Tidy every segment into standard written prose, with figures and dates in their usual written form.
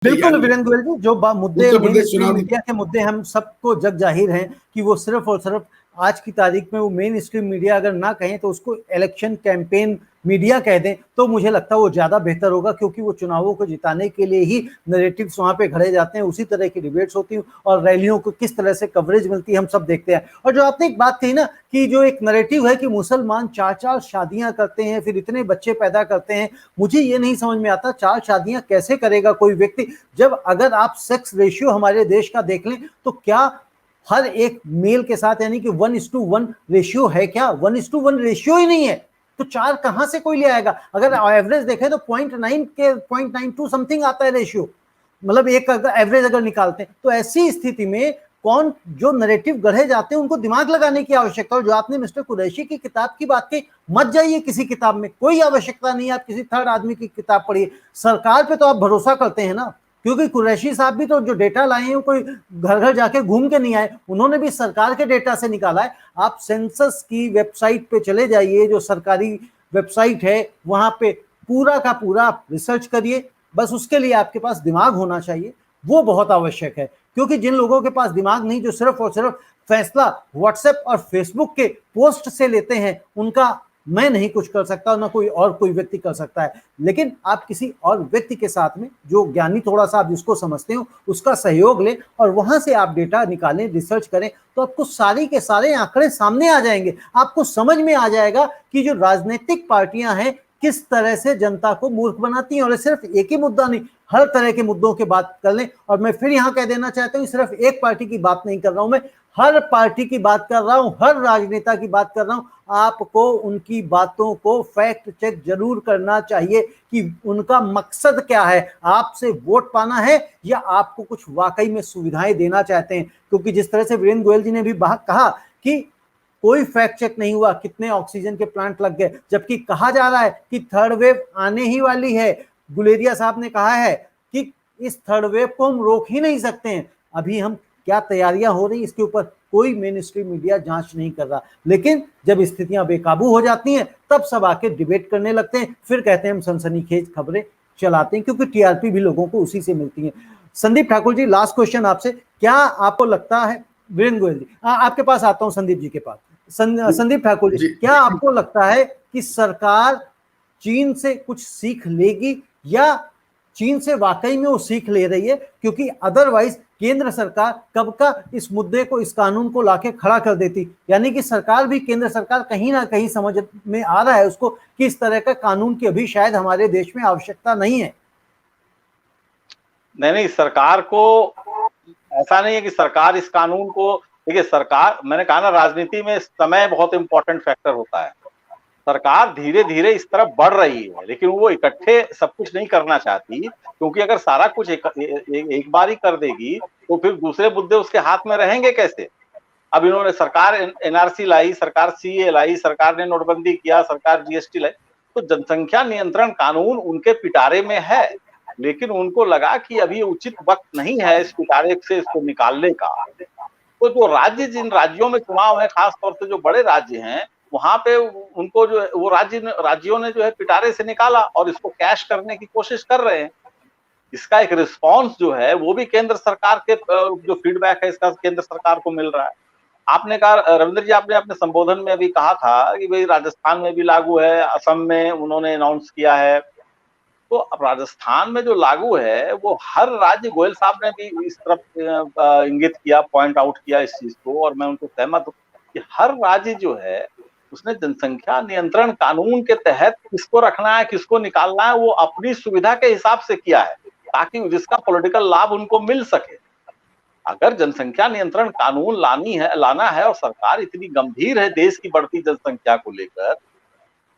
बिल्कुल वीरेंद्र गोयल जी, जो मुद्दे मीडिया के मुद्दे हम सबको जग जाहिर हैं कि वो सिर्फ और सिर्फ आज की तारीख में वो मेन स्ट्रीम मीडिया अगर ना कहें तो उसको इलेक्शन कैंपेन मीडिया कह दें तो मुझे लगता है वो ज्यादा बेहतर होगा, क्योंकि वो चुनावों को जिताने के लिए ही नैरेटिव्स वहां पे घड़े जाते हैं, उसी तरह की डिबेट्स होती हैं और रैलियों को किस तरह से कवरेज मिलती है हम सब देखते हैं। और जो आपने एक बात कही ना कि जो एक नैरेटिव है कि मुसलमान 4-4 शादियां करते हैं फिर इतने बच्चे पैदा करते हैं, मुझे ये नहीं समझ में आता 4 शादियां कैसे करेगा कोई व्यक्ति, जब अगर आप सेक्स रेशियो हमारे देश का देख लें तो क्या हर एक मेल के साथ यानी कि 1:1 रेशियो है क्या? 1:1 रेशियो ही नहीं है, तो 4 कहां से कोई ले आएगा? अगर एवरेज देखें तो 0.9 के 0.92 समथिंग आता है रेशियो, मतलब एक अगर एवरेज अगर निकालते हैं तो ऐसी स्थिति में कौन जो नैरेटिव गढ़े जाते हैं उनको दिमाग लगाने की आवश्यकता है। जो आपने मिस्टर कुरैशी की किताब की बात की, मत जाइए किसी किताब में, कोई आवश्यकता नहीं है आप किसी थर्ड आदमी की किताब पढ़िए, सरकार पे तो आप भरोसा करते हैं ना, क्योंकि कुरैशी साहब भी तो जो डेटा लाए हैं कोई घर घर जाके घूम के नहीं आए, उन्होंने भी सरकार के डेटा से निकाला है। आप सेंसस की वेबसाइट पे चले जाइए, जो सरकारी वेबसाइट है वहां पे पूरा का पूरा आप रिसर्च करिए, बस उसके लिए आपके पास दिमाग होना चाहिए, वो बहुत आवश्यक है। क्योंकि जिन लोगों के पास दिमाग नहीं, जो सिर्फ और सिर्फ फैसला व्हाट्सएप और फेसबुक के पोस्ट से लेते हैं, उनका मैं नहीं कुछ कर सकता ना कोई और कोई व्यक्ति कर सकता है, लेकिन आप किसी और व्यक्ति के साथ में जो ज्ञानी थोड़ा सा आप जिसको समझते हो उसका सहयोग लें और वहां से आप डेटा निकालें, रिसर्च करें, तो आपको सारी के सारे आंकड़े सामने आ जाएंगे। आपको समझ में आ जाएगा कि जो राजनीतिक पार्टियां हैं किस तरह से जनता को मूर्ख बनाती हैं। और सिर्फ एक ही मुद्दा नहीं, हर तरह के मुद्दों की बात कर लें। और मैं फिर यहां कह देना चाहता हूं सिर्फ एक पार्टी की बात नहीं कर रहा हूं, मैं हर पार्टी की बात कर रहा हूं, हर राजनेता की बात कर रहा हूं। आपको उनकी बातों को फैक्ट चेक जरूर करना चाहिए कि उनका मकसद क्या है, आपसे वोट पाना है या आपको कुछ वाकई में सुविधाएं देना चाहते हैं। क्योंकि जिस तरह से वीरेंद्र गोयल जी ने भी कहा कि कोई फैक्ट चेक नहीं हुआ कितने ऑक्सीजन के प्लांट लग गए, जबकि कहा जा रहा है कि थर्ड वेव आने ही वाली है। गुलेरिया साहब ने कहा है कि इस थर्ड वेव को हम रोक ही नहीं सकते हैं। अभी हम क्या तैयारियां हो रही इसके ऊपर कोई मेन स्ट्रीम मीडिया जांच नहीं कर रहा, लेकिन जब स्थितियां बेकाबू हो जाती हैं तब सब आके डिबेट करने लगते हैं, फिर कहते हैं हम सनसनीखेज खबरें चलाते हैं, क्योंकि टीआरपी भी लोगों को उसी से मिलती है। संदीप ठाकुर जी, लास्ट क्वेश्चन आपसे, क्या आपको लगता है, वीरेंद्र गोयल जी आपके पास आता हूं, संदीप जी के पास, संदीप ठाकुर जी, क्या आपको लगता है कि सरकार चीन से कुछ सीख लेगी या चीन से वाकई में वो सीख ले रही है? क्योंकि अदरवाइज केंद्र सरकार कब का इस मुद्दे को, इस कानून को लाके खड़ा कर देती, यानी कि सरकार भी, केंद्र सरकार कहीं ना कहीं समझ में आ रहा है उसको कि इस तरह का कानून की अभी शायद हमारे देश में आवश्यकता नहीं है। नहीं, सरकार को ऐसा नहीं है कि सरकार इस कानून को, देखिए सरकार, मैंने कहा ना राजनीति में समय बहुत इंपॉर्टेंट फैक्टर होता है। सरकार धीरे धीरे इस तरफ बढ़ रही है, लेकिन वो इकट्ठे सब कुछ नहीं करना चाहती, क्योंकि अगर सारा कुछ एक बार ही कर देगी तो फिर दूसरे मुद्दे उसके हाथ में रहेंगे कैसे। अब इन्होंने सरकार एनआरसी लाई, सरकार सीए लाई, सरकार ने नोटबंदी किया, सरकार जीएसटी लाई, तो जनसंख्या नियंत्रण कानून उनके पिटारे में है, लेकिन उनको लगा कि अभी उचित वक्त नहीं है इस पिटारे से इसको निकालने का। तो जो राज्य, जिन राज्यों में चुनाव है, खासतौर से जो बड़े राज्य हैं, वहां पे उनको जो वो राज्यों ने जो है पिटारे से निकाला और इसको कैश करने की कोशिश कर रहे हैं। इसका एक रिस्पांस जो है वो भी केंद्र सरकार के जो फीडबैक है इसका केंद्र सरकार को मिल रहा है। आपने कहा रविंद्र जी, आपने अपने संबोधन में अभी कहा था कि भाई राजस्थान में भी लागू है, असम में उन्होंने अनाउंस किया है, तो अब राजस्थान में जो लागू है वो हर राज्य, गोयल साहब ने भी इस तरफ इंगित किया, पॉइंट आउट किया इस चीज को, और मैं उनको सहमत हूँ कि हर राज्य जो है उसने जनसंख्या नियंत्रण कानून के तहत किसको रखना है किसको निकालना है वो अपनी सुविधा के हिसाब से किया है, ताकि जिसका पॉलिटिकल लाभ उनको मिल सके। अगर जनसंख्या नियंत्रण कानून लाना है और सरकार इतनी गंभीर है देश की बढ़ती जनसंख्या को लेकर,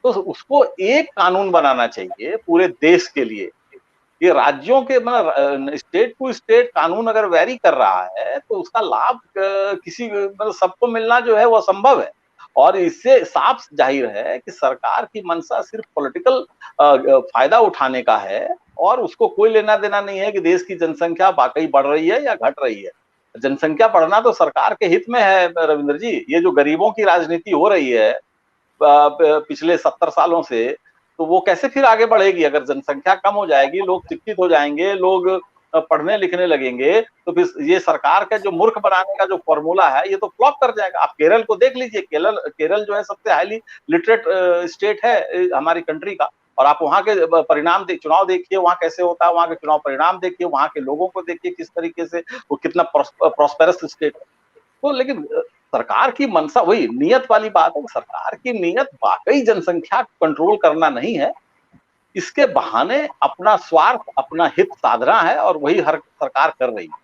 तो उसको एक कानून बनाना चाहिए पूरे देश के लिए। ये राज्यों के, मतलब स्टेट टू स्टेट कानून अगर वेरी कर रहा है तो उसका लाभ किसी, मतलब सबको मिलना जो है वो असंभव है। और इससे साफ जाहिर है कि सरकार की मंशा सिर्फ पॉलिटिकल फायदा उठाने का है और उसको कोई लेना देना नहीं है कि देश की जनसंख्या वाकई बढ़ रही है या घट रही है। जनसंख्या बढ़ना तो सरकार के हित में है रविंद्र जी। ये जो गरीबों की राजनीति हो रही है पिछले 70 सालों से, तो वो कैसे फिर आगे बढ़ेगी? अगर जनसंख्या कम हो जाएगी, लोग शिक्षित हो जाएंगे, लोग पढ़ने लिखने लगेंगे तो फिर ये सरकार का जो मूर्ख बनाने का जो फॉर्मूला है ये तो फ्लॉप कर जाएगा। आप केरल को देख लीजिए, केरल जो है सबसे हाईली लिटरेट स्टेट है हमारी कंट्री का, और आप वहां के परिणाम चुनाव देखिए वहां कैसे होता है, वहां के चुनाव परिणाम देखिए, वहां के लोगों को देखिए किस तरीके से वो कितना प्रॉस्पेरस स्टेट है। तो लेकिन सरकार की मंशा वही नियत वाली बात है, सरकार की नियत वाकई जनसंख्या कंट्रोल करना नहीं है, इसके बहाने अपना स्वार्थ अपना हित साधना है, और वही हर सरकार कर रही है।